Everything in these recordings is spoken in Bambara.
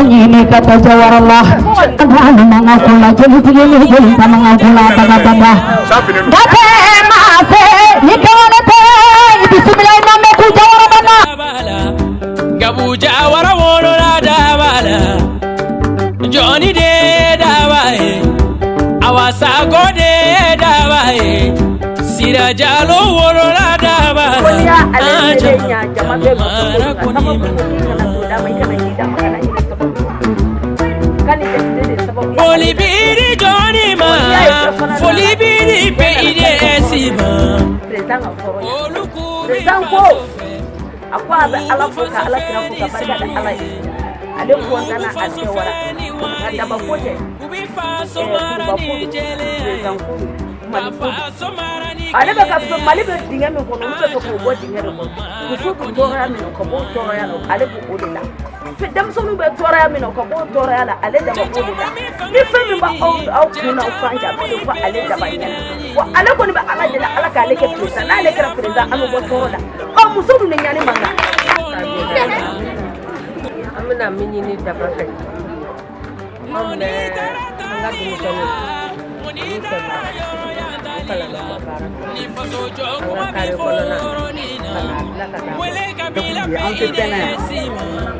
ini kata jawarallah kana mangakula jadi ni jadi mangakula baba dake mase ni kawana te bismillah mame ku jawarabana gabu jawara woro la dabala joni de dawae awasa gode dawae sira jalo woro la dabala Foli biri joni ma foli biri pe ide esima President ko akwa ba ala fuka ala kira fuka barka da ala ale ko sana a cewara da ba ko te ale ba ka so mali be dinga me ko no be ko bo dinga ko ku fu ko to ya me ko bo to ya no ale ko o la fi dam so be to ya me ko bo to ya la ale da ba ko la ni fe me ba au kuna o fanja ko fa ale da ba yana wa ale ko ni ba ala da ala ka ale ke presa na ale kra presa anu bo to la o musudu ne nyane manga amna minini da ba kai amne anga du so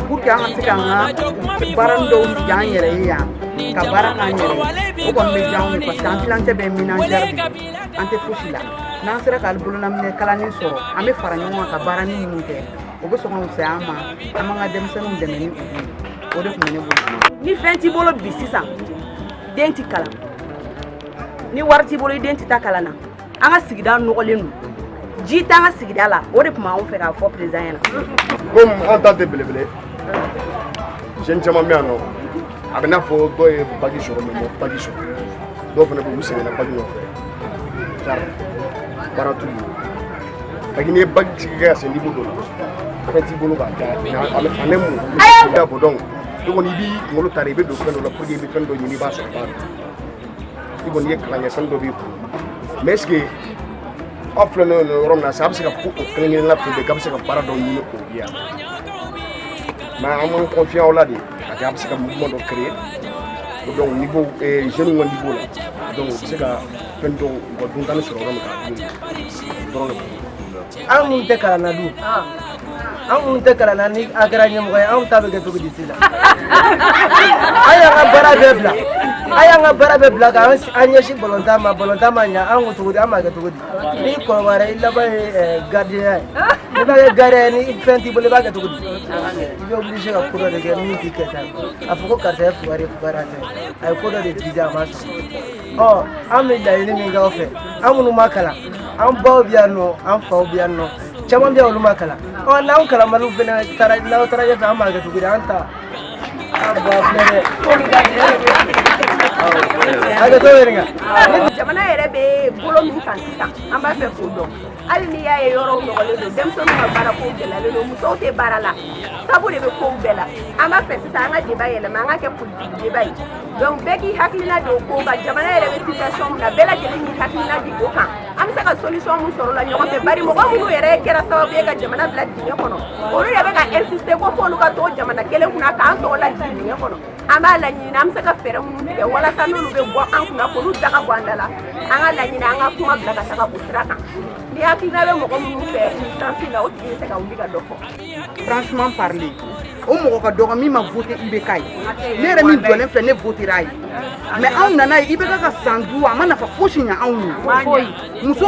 Pour que an se kan barando yan yere ya ka baraka yere o ko me jaw ni parce que an filante be minanger ante fusila nan sera kal buluna me kala ni soro ame fara nyoma ka barani ni te o go so ngon se ama amanga dem senu dem ni o de ko ne bo ni fenti bolo bisisa denti kala ni warti bolo denti takalana anga sigida nogolenu jita anga sigida la o de kuma on fait ka fo président yana comme en tant que belebele jeune chama miano abena fo doy bagi shoro mo bagi shoro do fana ko musene na bagi no fe jar baratu bagi ne bagi ga se ndi bodo feti bolo ba ja na ale anemu da bodon do ni bi ngolo taribe do fendo la pour bi fendo ni ba so ba ibon yek la ngesan do bi mais est-ce que offre no romna sa absika ko klingin la fi de kabsika para do ni ko biya ma amon confiant là de ati absika mouvement do créer donc niveau jeune ngo niveau là donc c'est ka pendo ko dun tan sur rom ka drone amun te kala na du amun te kala na ni agara nyam ko am tabe ke to gidisila aya nga bara bebla ka anya shi bolontama nya an to gudi ama ke to gudi ni ko wara illa ba gardien ni ba gare ni fenti bole ba ke to gudi yo obligé ka kuro de ni ti ke ta afuko carte fugara te ay ko de dija ma oh amilla ni mi ga ofe amunu makala am baw biano am faw biano chama bia olu makala oh na kala malu fena tara ya ta ama ke to gudi anta aba fere aga to weringa jamana yere be bolo mi kan sisa amba fe ko do ali ni ya yoro no gole do dem so ma bara ko bela le do muso te barala sabu de be ko bela amba fe sisa anga de bayele ma anga ke politique de bay donc beki hakina do ko ba jamana yere be situation na bela de ni hakina di ko kan am sa ka solution mu soro la nyoko te bari mo ko mu yere kera sabu be ka jamana bla di kono o ru be ka insister ko fo lu ka to jamana kele kuna ka an to la di kono ama la ni am sa ka fere mu de wala sanu be bo an kuna ko lu daga gwandala anga la nyina anga kuma blaga saka busraka ni akina be mo ko mu fe instance na o ti se ka uliga doko franchement parler o mo ko dogo mi ma voter ibekai nere mi dole fe ne voterai mais on nana ibeka ka sandu amana fa foshinya anu muso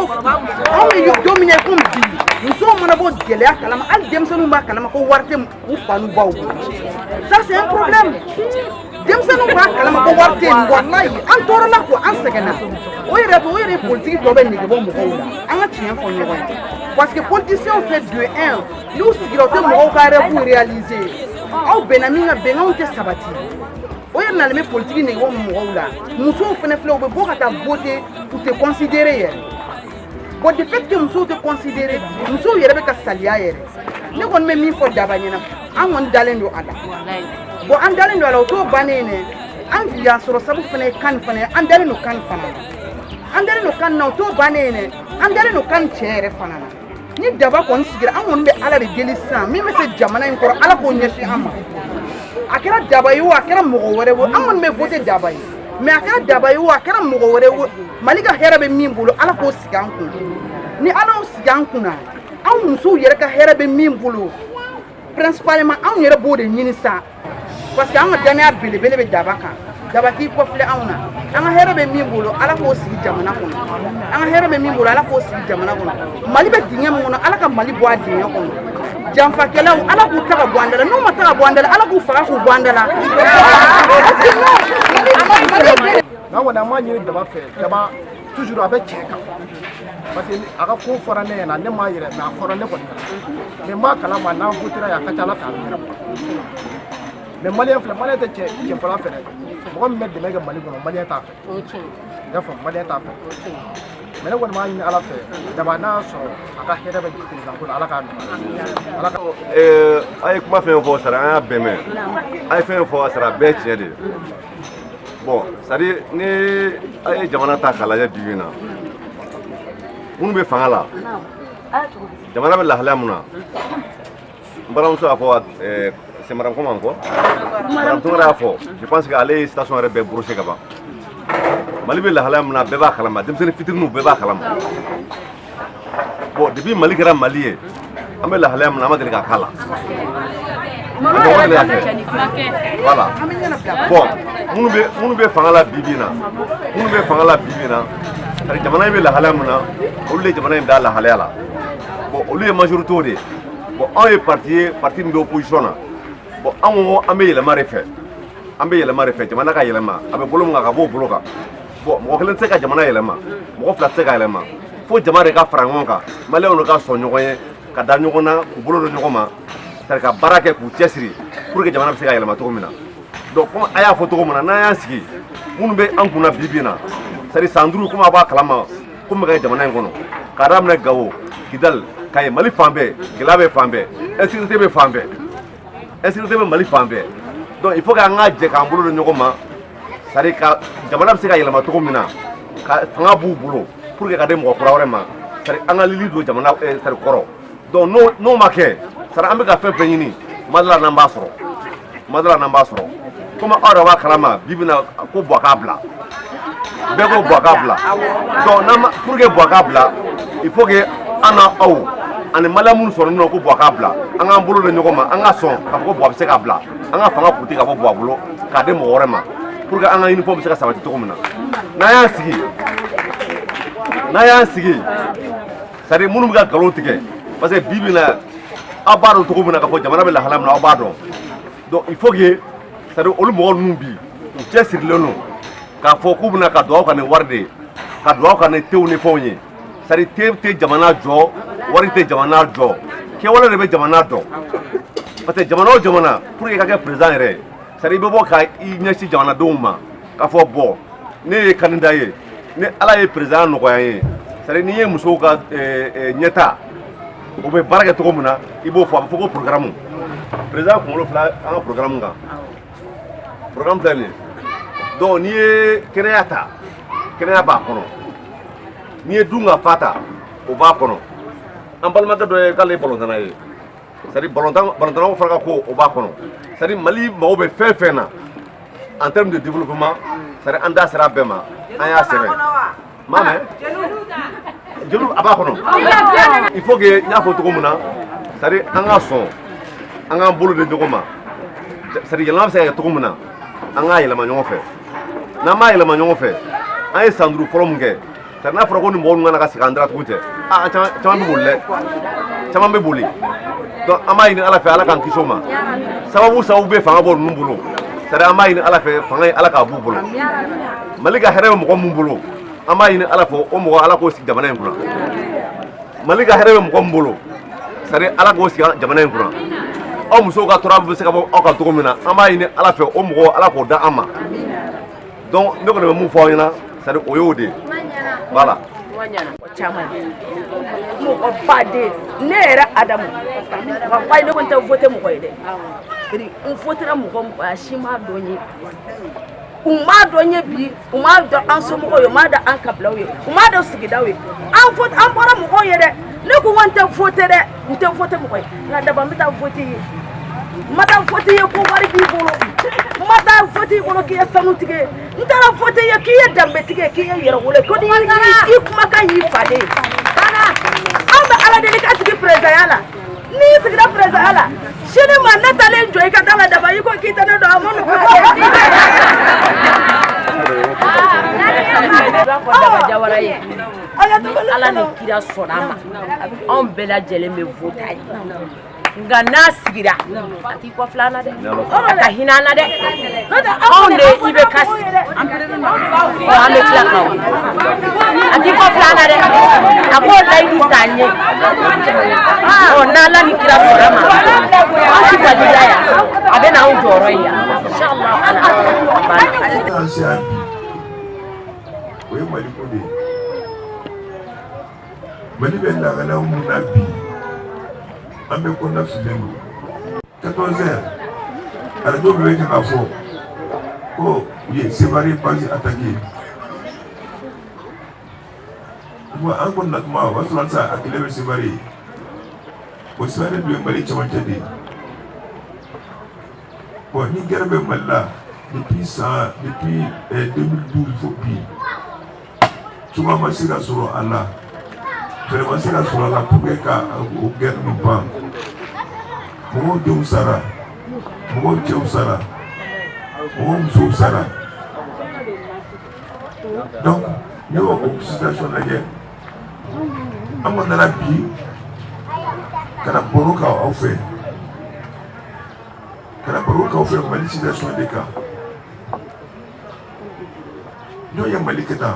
on me yo dominer comme dit muso mana bo gele akala ma al dem sanu ma kala ma ko warte u fanu bawo ça c'est un problème dem sanu ba kala ma ko warte wallahi an toro la ko an segena o yere politique do be ni bo mo ko la an tien fo ni parce que politicien fait 2-1 nous sigirote mo ko kare pour réaliser au benaminga benga te sabati o yere na le politique ni wo mo la muso fene fle o be bo kata voter pour te considérer bon de fait que muso te considérer muso yere be ka salia yere ne kon me mi fo dabanyena an won dalendo ala bon an dalendo ala to banene an ya soro sabu fene kan fene an dalendo kan fana an dalendo kan na to banene an dalendo kan chere fana ni daba kɔni sigira an kɔni bɛ ala de deli sisan min bɛ se jamana in kɔrɔ ala k'o ɲɛsin an ma a kɛra daba ye o a kɛra mɔgɔ wɛrɛ wo an kɔni bɛ voter daba ye mais a kɛra daba ye o a kɛra mɔgɔ wɛrɛ wo Mali ka hɛrɛ bɛ min bolo ala k'o sigi an kun ni ala y'o sigi an kun na anw musow yɛrɛ ka hɛrɛ bɛ min bolo principalement anw yɛrɛ b'o de ɲini sa parce que an ka danaya belebele bɛ daba kan daba t'i kɔfilɛ anw na an ka hɛrɛ bɛ min bolo ala k'o sigi jamana kɔnɔ an ka hɛrɛ bɛ min bolo ala k'o sigi jamana kɔnɔ Mali bɛ dingɛ min kɔnɔ ala ka Mali bɔ a dingɛ kɔnɔ janfakɛlaw ala k'u ta ka bɔ an da la n'u ma ta ka bɔ an da la ala k'u faga k'u bɔ an da la nka kɔni an m'a ɲini daba fɛ daba toujours a bɛ tiɲɛ kan parce que a ka ko fɔra ne ɲɛna ne m'a yɛrɛ mais a fɔra ne kɔni ɲɛna mais n b'a kalama n'an votera a ka ca ala fɛ a bɛ ɲɛnabɔ mais maliyɛn filɛ maliyɛn tɛ cɛfɔla fɛ dɛ mɔgɔ min bɛ dɛmɛ kɛ Mali kɔnɔ maliyɛn t'a fɛ i y'a faamu maliyɛn t'a fɛ mais ne kɔni b'a ɲini ala fɛ daba n'a sɔrɔ a ka hɛrɛ bɛ président ko la ala k'a nɔgɔya ala ka a ye kuma fɛn fɔ sara an y'a bɛn mɛn a ye fɛn fɔ sara bɛɛ tiɲɛ de bon c'est à dire ni a ye jamana ta k'a lajɛ bi na minnu bɛ fanga la jamana bɛ lahalaya mun na n balimamuso y'a fɔ sɛmaran ko man fɔ maram tungara y'a fɔ je pense que ale ye station yɛrɛ bɛɛ brosser ka ban Mali bɛ lahalaya mun na bɛɛ b'a kalama denmisɛnnin fitininw bɛɛ b'a kalama bon depuis Mali kɛra Mali ye an bɛ lahalaya mun na an ma deli k'a k'a la voilà bon minnu bɛ fanga la bi bi in na minnu bɛ fanga la bi bi in na jamana in bɛ lahalaya mun na olu de jamana in bɛ lahalaya la bon olu ye majorité de ye bon anw ye parti min bɛ opposition na bon an ko an bɛ yɛlɛma de fɛ an bɛ yɛlɛma de fɛ jamana ka yɛlɛma a bɛ bolo min kan ka b'o bolo kan bon mɔgɔ kelen tɛ se ka jamana yɛlɛma mɔgɔ fila tɛ se ka yɛlɛma fo jama de ka fara ɲɔgɔn kan maliyɛnw de ka sɔn ɲɔgɔn ye ka da ɲɔgɔn na k'u bolo don ɲɔgɔn ma c'est à dire ka baara kɛ k'u cɛsiri pour que jamana bɛ se ka yɛlɛma cogo min na donc comme a y'a fɔ cogo min na n'an y'an sigi minnu bɛ an kunna bi bi in na c'est à dire san 5 komi a b'a kalama ko min bɛ kɛ jamana in kɔnɔ k'a daminɛ Gawo Kidal Kayi Mali fan bɛɛ gɛlɛya bɛ fan bɛɛ insécurité bɛ fan bɛɛ insécurité bɛ Mali fan bɛɛ donc il faut que an ka jɛ k'an bolo don ɲɔgɔn ma c'est à dire ka jamana bɛ se ka yɛlɛma cogo min na ka fanga b'u bolo pour que ka di mɔgɔ kura wɛrɛ ma c'est à dire an ka lili don jamana c'est à dire kɔrɔ donc n'o ma kɛ c'est à dire an bɛ ka fɛn fɛn ɲini madala n'an b'a sɔrɔ comme aw yɛrɛ b'a kalama bi bi in na ko bɔ k'a bila bɛɛ ko bɔ k'a bila donc pour que bɔ k'a bila il faut que an n'aw ani maliyɛn minnu sɔrɔ nin ko bɔ k'a bila an k'an bolo don ɲɔgɔn ma an ka sɔn k'a fɔ ko bɔ a bɛ se k'a bila an ka fanga politique ka bɔ bɔ a bolo k'a di mɔgɔ wɛrɛ ma pour que an ka uniforme bɛ se ka sabati cogo min na n'an y'an sigi c'est à dire minnu bɛ ka nkalon tigɛ parce que bi bi in na aw b'a dɔn cogo min na k'a fɔ jamana bɛ lahalaya min na aw b'a dɔn donc il faut que c'est à dire olu mɔgɔ ninnu bi u cɛsirilen don k'a fɔ k'u bɛna ka dugawu ka nin wari de ye ka dugawu ka nin tew ni fɛnw ye c'est à dire te tɛ jamana jɔ wari tɛ jamana jɔ kɛwale de bɛ jamana dɔn parce que jamana o jamana pour que i ka kɛ président yɛrɛ c'est à dire i bɛ bɔ ka i ɲɛsin jamanadenw ma k'a fɔ bon ne ye candidat ye ni ala ye président nɔgɔya ye c'est à dire n'i ye musow ka ɲɛta o bɛ baara kɛ cogo min na i b'o fɔ a bɛ fɔ ko programme président kunkolo fila an ka programme kan programme filɛ nin ye donc n'i ye kɛnɛya ta kɛnɛya b'a kɔnɔ n'i ye dun ka fa ta o b'a kɔnɔ an balimakɛ dɔ ye k'ale ye balontanna ye c'est à dire balontannaw fana ka ko o b'a kɔnɔ c'est à dire Mali mago bɛ fɛn fɛn na en termes de développement c'est à dire an da sera bɛɛ ma an y'a sɛbɛn m'a mɛn jeliw a b'a kɔnɔ il faut que n y'a fɔ cogo min na c'est à dire an ka sɔn an k'an bolo di ɲɔgɔn ma c'est à dire yɛlɛma bɛ se ka kɛ cogo min na an k'a yɛlɛma ɲɔgɔn fɛ n'an m'a yɛlɛma ɲɔgɔn fɛ an ye san 5 fɔlɔ min kɛ c'est à dire n'a fɔra ko ni mɔgɔ ninnu kana ka segin an da tugun tɛ caman bɛ boli dɛ caman bɛ boli donc an b'a ɲini ala fɛ ala k'an kisi o ma sababu bɛ fanga bɔ ninnu bolo c'est à dire an b'a ɲini ala fɛ fanga ye ala k'a b'u bolo Mali ka hɛrɛ bɛ mɔgɔ min bolo an b'a ɲini ala fɛ o mɔgɔ ala k'o sigi jamana in kunna Mali ka hɛrɛ bɛ mɔgɔ min bolo c'est à dire ala k'o sigi jamana in kunna aw musow ka tɔɔrɔ bɛ se ka bɔ aw kan cogo min na an b'a ɲini ala fɛ o mɔgɔ ala k'o da an ma donc ne kɔni bɛ mun fɔ aw ɲɛna c'est à dire o y'o de ye voilà. Mɔgɔ baden ne yɛrɛ Adamu wallahi ne kɔni tɛ voter mɔgɔ ye dɛ n votera mɔgɔ a si m'a dɔn ye u m'a dɔn ye bi u m'a dɔn an somɔgɔw ye u m'a dɔn an kabilaw ye u m'a dɔn sigidaw ye an bɔra mɔgɔw ye dɛ ne ko n tɛ voter dɛ n tɛ voter mɔgɔ ye nka daba n bɛ taa voter ye n ma taa voter ye ko wari b'i bolo n ma taa voter i bolo k'i ye sanutigi ye n taara voter ye k'i ye danbetigi ye k'i ye yɛrɛwolo ko ni i kumakan y'i faden an bɛ ala deli ka sigi président la n'i sigira président la sini ma ne talen jɔ i ka da la daba i ko k'i tɛ ne dɔn a ma nɔgɔn ala ni kira sɔnna a ma anw bɛɛ lajɛlen bɛ voter ye nka n'a sigira a t'i kɔfilɛ an na dɛ a ka hinɛ an na dɛ anw de i bɛ ka sigi an bɛ tila ka wuli a t'i kɔfilɛ an na dɛ a k'o layidu t'an ye n'ala ni kira sɔnna a ma an ti waliya yan a bɛ n'anw jɔyɔrɔ ye yan inshallah o ye Mali ko de ye Mali bɛ lahalaw mun na bi an bɛ kɔnɔna filen don 14 heures arajo bɛ kɛ k'a fɔ ko u ye Sevare base attaqué bon an kɔni na tuma o b'a sɔrɔ halisa a kɛlɛ bɛ Sevare o Sevare dun ye Mali cɛmancɛ de ye bon ni guerre bɛ Mali la depuis 2012 fo bi cogoya ma se ka sɔrɔ a la fɛrɛ ma se ka sɔrɔ a la pour que ka o guerre nin ban mɔgɔw denw sara mɔgɔw cɛw sara mɔgɔw musow sara donc ne y'o situation lajɛ an kɔni nana bi kana baro kɛ aw fɛ Mali situation de kan jɔn ye Mali kɛ tan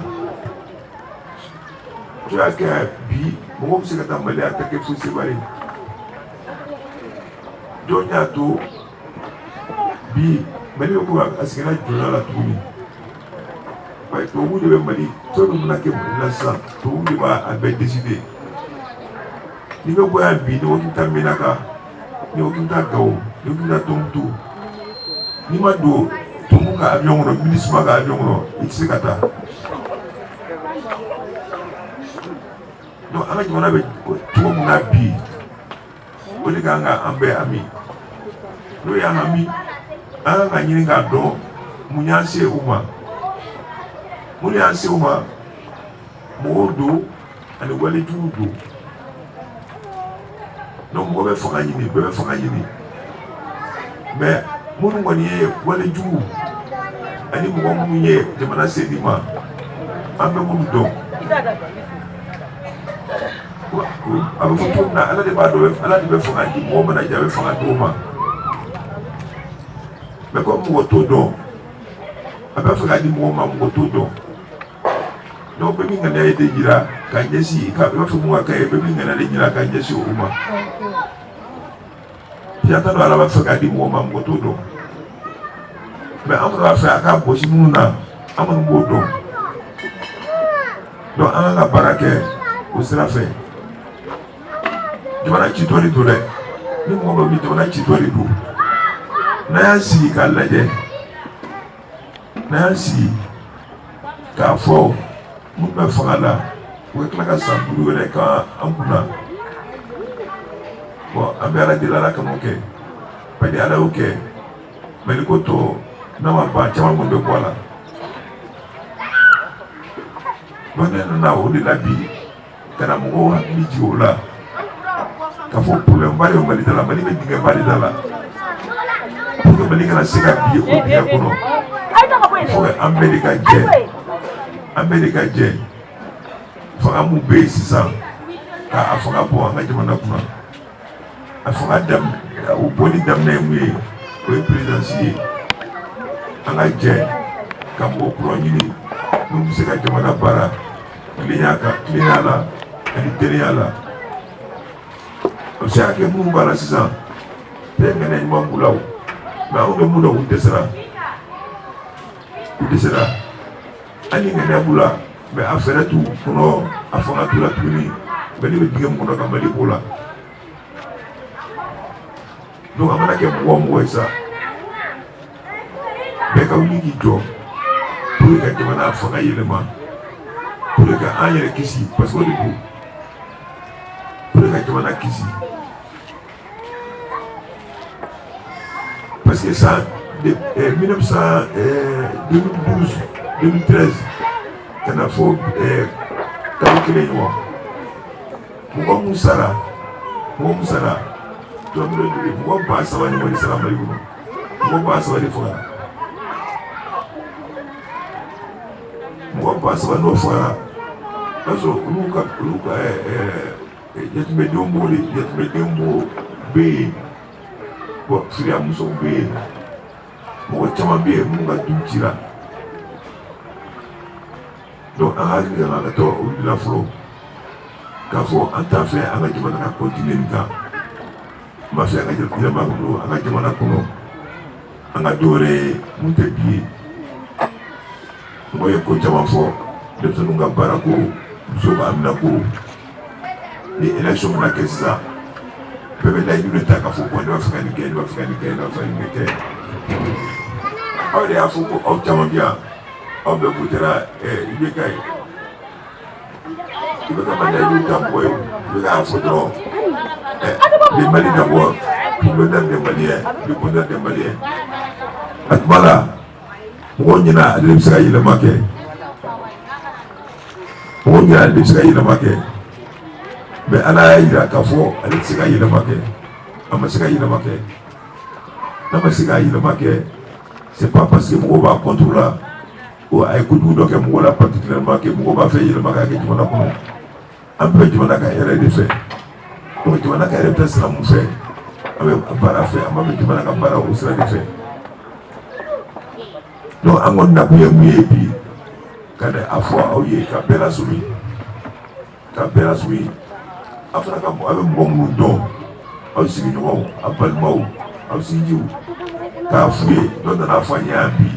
jɔn y'a kɛ bi mɔgɔw bɛ se ka taa Mali attaquer fo Sevare jɔn y'a to bi Mali bɛ ko a seginna jɔnya la tuguni waaye tubabuw de bɛ Mali fɛn min bɛna kɛ Mali la sisan tubabuw de b'a bɛɛ décider n'i bɛ bɔ yan bi n'i ko k'i bɛ taa Menaka n'i ko k'i bɛ taa Gao n'i ko k'i bɛ taa Tombouctou n'i ma don Tombouctou ka avion kɔnɔ MINUSMA ka avion kɔnɔ i tɛ se ka taa donc an ka jamana bɛ cogo min na bi o de kan ka an bɛɛ ami n'o y'an ami an kan ka ɲini k'a dɔn mun y'an se u ma mun y'an se u ma mɔgɔw don ani walejuguw don donc mɔgɔ bɛ fanga ɲini bɛɛ bɛ fanga ɲini mais minnu kɔni ye walejuguw ani mɔgɔ minnu ye jamana sedi ma an bɛ minnu dɔn a bɛ fɔ cogo min na ala de b'a dɔn ala de bɛ fanga di mɔgɔ mana jɛ a bɛ fanga di o ma mais comme mɔgɔ t'o dɔn a bɛ fɛ k'a di mɔgɔ ma mɔgɔ t'o dɔn donc bɛɛ bɛ ŋaniya ye de jira ka ɲɛsin ka i b'a fɔ mun ka kɛ ye bɛɛ bɛ ŋaniya de jira ka ɲɛsin o ma yata dɔ ala b'a fɛ k'a di mɔgɔ ma mɔgɔ t'o dɔn mais an fana b'a fɛ a k'a gosi minnu na an kɔni b'o dɔn donc an kan ka baara kɛ o sira fɛ jamana citɔ de don dɛ ni mɔgɔ dɔ bɛ jamana citɔ de don n'a y'an sigi k'a lajɛ n'a y'an sigi k'a fɔ mun bɛ fanga la u ka tila ka san 5 wɛrɛ k'an kunna bon an bɛ ala deli ala ka mun kɛ parce que ala y'o kɛ Mali ko tɔ n'a ma ban caman minnu bɛ bɔ a la donc ne nana o de la bi ka na mɔgɔw hakili jigin o la ka fɔ problème ba de bɛ Mali da la Mali bɛ dingɛ ba de da la pour que Mali kana se ka bi o dingɛ kɔnɔ fo que an bɛɛ de ka jɛ fanga mun bɛ yen sisan k'a fanga bɔ an ka jamana kunna a fanga daminɛ o bɔli daminɛ ye mun ye o ye présidence ye an ka jɛ ka mɔgɔ kura ɲini minnu bɛ se ka jamana baara tilenya la ani teriya la o bɛ se ka kɛ minnu b'a la sisan bɛɛ ŋaniya ɲuman b'u la o mais anw bɛ mun na u dɛsɛra hali ŋaniya b'u la mais a fɛɛrɛ t'u kɔnɔ a fanga t'u la tuguni Mali bɛ dingɛ mun kɔnɔ ka Mali b'o la donc an mana kɛ mɔgɔ o mɔgɔ ye sa bɛɛ ka wuli k'i jɔ pour que ka jamana fanga yɛlɛma pour que an yɛrɛ kisi parce que o de don jamana kisi parce que ça de 2012 2013 kana fo kalo kelen ɲɔgɔn mɔgɔ mun sara tɔnbolo joli mɔgɔ 3,000 ni wari sara Mali kɔnɔ mɔgɔ 3,000 de fagara mɔgɔ 3,000 n'o fagara parce que olu ka yatimɛdenw b'o bɛ yen bon firiya musow bɛ yen mɔgɔ caman bɛ yen minnu ka du cira donc an hakili kan ka to olu la fɔlɔ k'a fɔ an t'a fɛ an ka jamana ka continuer nin kan an b'a fɛ an ka yɛlɛma don an ka jamana kɔnɔ an ka dɔ wɛrɛ ye mun tɛ bi ye mɔgɔ ye ko caman fɔ denmisɛnninw ka baara ko musow ka amina ko ni élection bɛna kɛ sisan bɛɛ bɛ layidu de ta k'a fɔ ko ne b'a fɛ ka nin kɛ ne b'a fɛ ka nin kɛ ne b'a fɛ ka nin kɛ aw de y'a fɔ ko aw caman bɛ yan aw bɛɛ kutera IBK ye IBK ma layidu ta mɔgɔ ye IBK y'a fɔ dɔrɔn les Mali d'abord pour le bonheur des Maliens le bonheur des Maliens a tuma la mɔgɔw ɲɛna ale de bɛ se ka yɛlɛma kɛ mɔgɔw ɲɛna ale de bɛ se ka yɛlɛma kɛ mais Ala y'a yira k'a fɔ ale tɛ se ka yɛlɛma kɛ a ma se ka yɛlɛma kɛ n'a ma se ka yɛlɛma kɛ c'est pas parce que mɔgɔw b'a contre la ou a ye kojugu dɔ kɛ mɔgɔw la particulièrement que mɔgɔw b'a fɛ yɛlɛma ka kɛ jamana kɔnɔ an bɛɛ bɛ jamana ka hɛrɛ de fɛ donc jamana ka hɛrɛ bɛ taa sira mun fɛ an bɛ baara fɛ an b'a fɛ jamana ka baara o sira de fɛ donc an kɔni nakun ye mun ye bi ka na a fɔ aw ye ka bɛɛ lasumi aw fana ka aw bɛ mɔgɔ minnu dɔn aw sigiɲɔgɔnw aw balimaw aw sinjiw k'a f'u ye dɔ nana fɔ an ye yan bi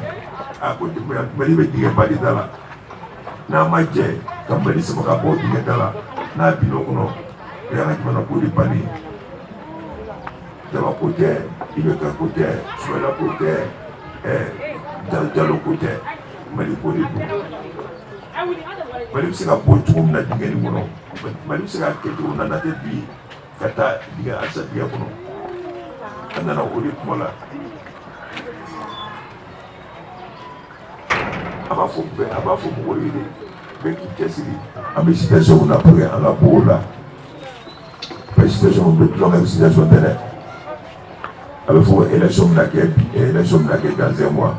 a ko Mali bɛ dingɛba de da la n'a ma jɛ ka Mali sama ka bɔ dingɛ da la n'a bin o kɔnɔ o y'an ka jamana ko de bannen Daba ko tɛ IBK ko tɛ Sumaila ko tɛ Jalo ko tɛ Mali ko de don Mali bɛ se ka bɔ cogo min na dingɛ nin kɔnɔ Mali bɛ se ka kɛ cogo min na n'a tɛ bi ka taa dingɛ Alisa dingɛ kɔnɔ an nana o de kuma la a b'a fɔ mɔgɔw ye de bɛɛ k'i cɛsiri an bɛ situation na pour que an ka bɔ o la mais situation bɛ tulonkɛ situation tɛ dɛ a bɛ fɔ ko élection bɛna kɛ dans un mois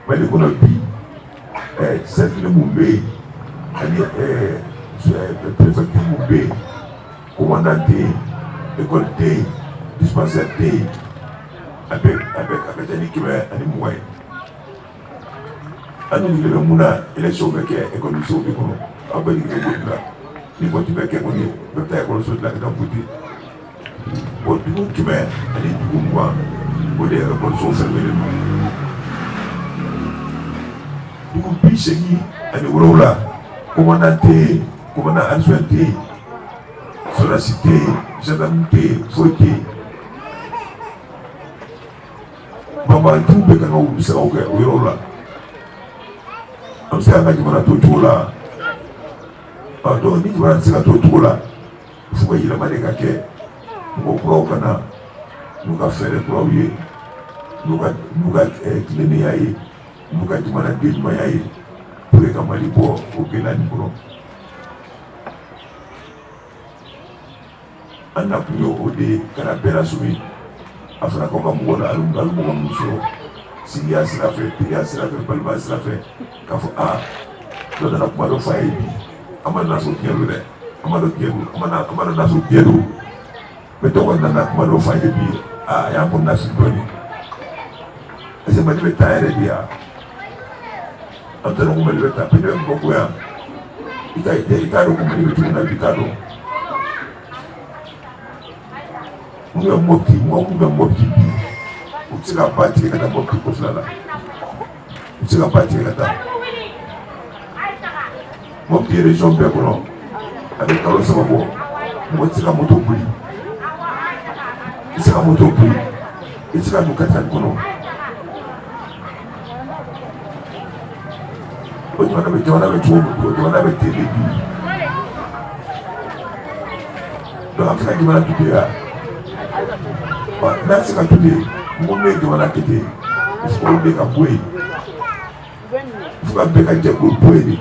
Mali kɔnɔ bi cercle mun bɛ yen ani préfecture mun bɛ yen commandant tɛ yen école tɛ yen dispensaire tɛ yen a ka ca ni 120 ye an ni bɛ mun na élection bɛ kɛ écolisow de kɔnɔ aw bɛ nin kɛ vote la ni vote bɛ kɛ kɔni bɛɛ bɛ taa écoliso de la ka taa voter o dugu 100 ani dugu 20 o de écolisow fermelen don dugu 80 ani 7 commandant tɛ yen commandant adjoint tɛ yen sɔrɔdasi tɛ yen gendarme tɛ yen foyi tɛ yen banbaatigiw bɛ kan ka wuli siraw kɛ o yɔrɔ la. An bɛ se ka jamana to cogo la donc ni jamana tɛ se ka to cogo la il faut que yɛlɛma de ka kɛ mɔgɔ kuraw ka na n'u ka fɛɛrɛ kuraw ye n'u ka tilennenya ye n'u ka jamana den ɲumanya ye pour que ka Mali bɔ o gɛlɛya nin kɔnɔ an nakun ye o de ye ka na bɛɛ lasumi a fana k'aw ka mɔgɔ la hali mɔgɔ minnu sɔrɔ sigiya sira fɛ teriya sira fɛ balimaya sira fɛ k'a fɔ dɔ nana kuma dɔ f'a ye bi an ma na sɔrɔ tiɲɛ don dɛ an ma dɔn tiɲɛ don an ma na sɔrɔ tiɲɛ don mais dɔ kɔni nana kuma dɔ f'a ye bi a y'an kɔni nasiri dɔɔnin est-ce que Mali bɛ taa yɛrɛ de yan an tɛ dɔn ko Mali bɛ taa peut-être mɔgɔ ko yan i t'a dɔn ko Mali bɛ cogo min na i t'a dɔn mun bɛ Mopti mɔgɔ mun bɛ Mopti bi u tɛ se ka ba tigɛ ka taa Mopti ko fila la u tɛ se ka ba tigɛ ka taa Mopti ye région bɛɛ kɔnɔ a bɛ kalo 3 bɔ mɔgɔ tɛ se ka moto boli i tɛ se ka moto boli i tɛ se ka don katani kɔnɔ o jamana bɛ cogo min o jamana bɛ ten de bi donc an fɛ ka jamana tutu ya n'a se ka tutu ye mɔgɔ min ye jamana kete il faut que bɛɛ ka bɔ yen il faut que bɛɛ ka jɛ k'o bɔ yen de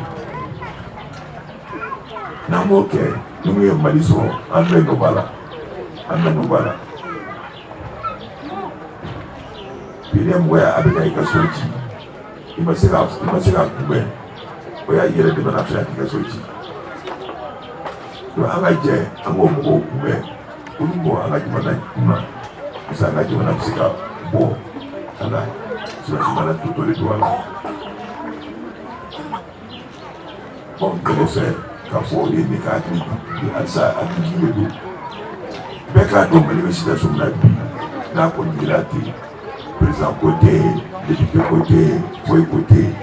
n'an b'o kɛ ni mun ye Mali sɔrɔ an bɛɛ nɔ b'a la an bɛɛ nɔ b'a la bi ne mɔgɔya a bɛ ka i ka so ci i ma se ka kunbɛn o y'a yɛrɛ de mana fɛ k'i ka so ci donc an ka jɛ an k'o mɔgɔw kunbɛn olu bɔ an ka jamana kunna parce que an ka jamana bɛ se ka bɔ a la surasi mana tutɔ de don a la bon bɛɛ fɛ k'a fɔ o ye ne ka hakili halisa hakili de don bɛɛ k'a dɔn Mali bɛ situation min na bi n'a kɔni yera ten président ko tɛ yen député ko tɛ yen foyi ko tɛ yen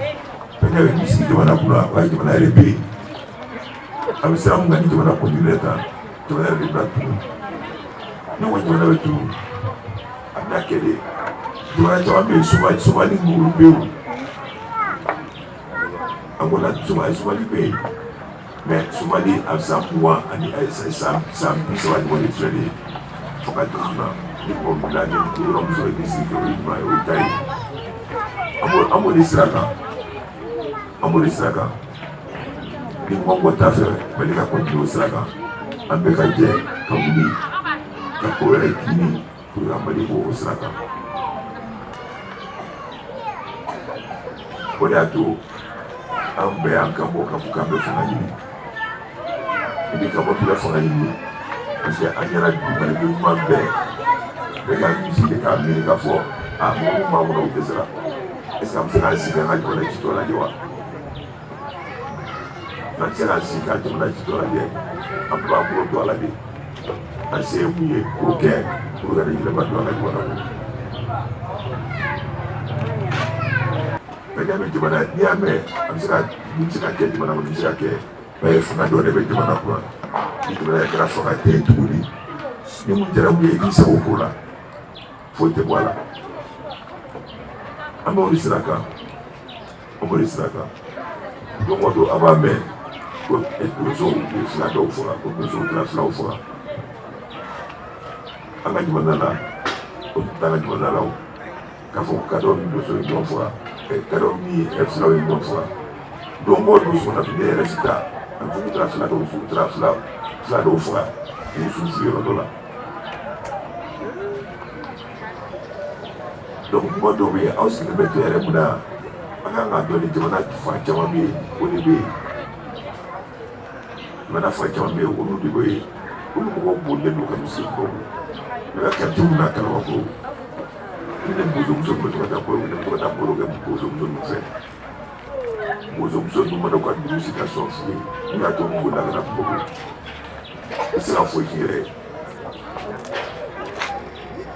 bɛɛ bɛ sigi jamana kunna o ye jamana yɛrɛ bɛ yen a bɛ siran mun kan ni jamana continuer tan jamana yɛrɛ de bɛna tunu ne ko jamana bɛ tunu a bɛna kɛ de jamana caman bɛ yen somali minnu bɛ yen an ko na somali bɛ yen mais somali a bɛ san 20 ani san 30 ɲɔgɔn de filɛ de ye fo ka taa na ni mɔgɔ min na ni yɔrɔ min sɔrɔ i bɛ sigi kɛ o ye ɲuman ye o ye ta ye an b'o de sira kan an b'o de sira kan ni mɔgɔ ko ta fɛ Mali ka continuer o sira kan an bɛɛ ka jɛ ka wuli ka ko wɛrɛ ɲini pour que Mali bɔ o sira kan o de y'a to an bɛɛ y'an kan bɔ k'a fɔ k'an bɛ fanga ɲini i bɛ ka bɔ k'i ka fanga ɲini parce que an ɲɛna Mali bɛ ɲuman bɛɛ ka misi de k'a miiri k'a fɔ a mɔgɔ min b'an kɔnɔ o dɛsɛra est-ce que an bɛ se k'an sigi an ka jamana ci dɔ lajɛ wa n'an se k'an sigi k'an jamana ci dɔ lajɛ an bɛ b'an bolo don a la de an se ye mun ye k'o kɛ pour que yɛlɛma don an ka jamana kɔnɔ mais n'i y'a mɛn jamana n'i y'a mɛn a bɛ se ka min bɛ se ka kɛ jamana kɔnɔ min bɛ se ka kɛ mais fanga dɔ de bɛ jamana kɔnɔ ni jamana yɛrɛ kɛra fanga tɛ yen tuguni ni mun jɛra mun ye i k'i sago k'o la foyi tɛ bɔ a la an b'o de sira kan don o don a b'a mɛn ko musow ye fila dɔw faga ko musow tɛna filaw faga an ka jamana la o tɛ taa an ka jamana la o k'a fɔ ka dɔw ni muso ye ɲɔgɔn faga ka dɔw ni filaw ye ɲɔgɔn faga don o don sɔnna ne yɛrɛ si ta an tun taara fila dɔw faga k'u susu yɔrɔ dɔ la donc mɔgɔ dɔw bɛ yen aw sigilen bɛ to yɛrɛ mun na an kan ka dɔn ni jamana fan caman bɛ yen o de bɛ yen jamana fan caman bɛ yen olu de bɛ yen olu mɔgɔw bolilen don ka misi bɔ ne ka quartier mun na Kalabankɔrɔ ni ne bozomuso bɛ to ka taa bolo ne bɛ to ka taa bolo kɛ bozomuso ninnu fɛ bozomuso ninnu mana u ka dugu situation f'i ye n'u y'a to mɔgɔw la ka na Bamakɔ i tɛ se ka foyi k'i yɛrɛ ye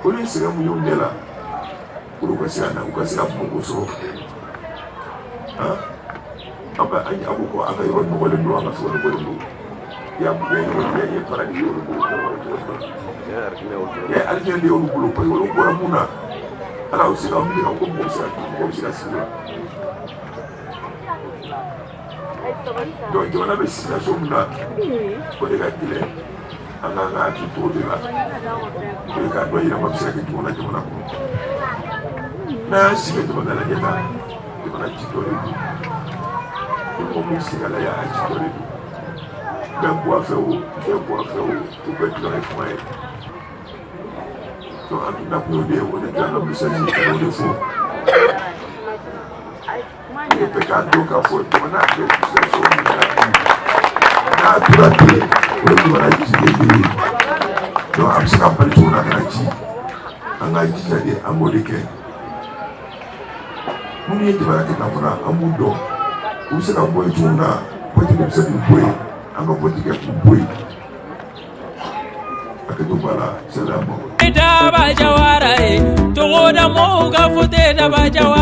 olu ye sɛgɛn mun ye u ɲɛ la olu ka se ka na u ka se ka Bamakɔ sɔrɔ an ko ko an ka yɔrɔ nɔgɔlen don an ka fɛnw nɔgɔlen don i y'a ye paradis y'olu bolo i ye alijinɛ de y'olu bolo parce que olu bɔra mun na ala y'u se ka wuli ko mɔgɔ bɛ se ka sigi la donc jamana bɛ situation min na o de ka gɛlɛn an kan ka hakili to o de la pour que k'a dɔn yɛlɛma bɛ se ka kɛ jamana kɔnɔ n'an y'an sigi jamana lajɛ tan jamana ci dɔ de don ni mɔgɔ min sigi a la y'a ci dɔ de don bɛɛ bɔ a fɛ o bɛɛ bɔ a fɛ o bɛɛ dilan ye kuma ye donc an tun nakun y'o de ye o de dilan ka misali ka o de fɔ e bɛ k'a dɔn k'a fɔ jamana bɛ situation min na n'a tora ten o ye jamana cilen de ye donc a bɛ se ka bali cogo min na ka na ci an ka jija de an b'o de kɛ minnu ye jamana kɛ tan fana an b'u dɔn u bɛ se ka bɔ yen cogo min na politique bɛ se k'u bɔ yen an ka politique kɛ k'u bɔ yen a kɛ to ba la c'est la mort. Daba Jawara, Togoda Moga Fote Daba Jawara.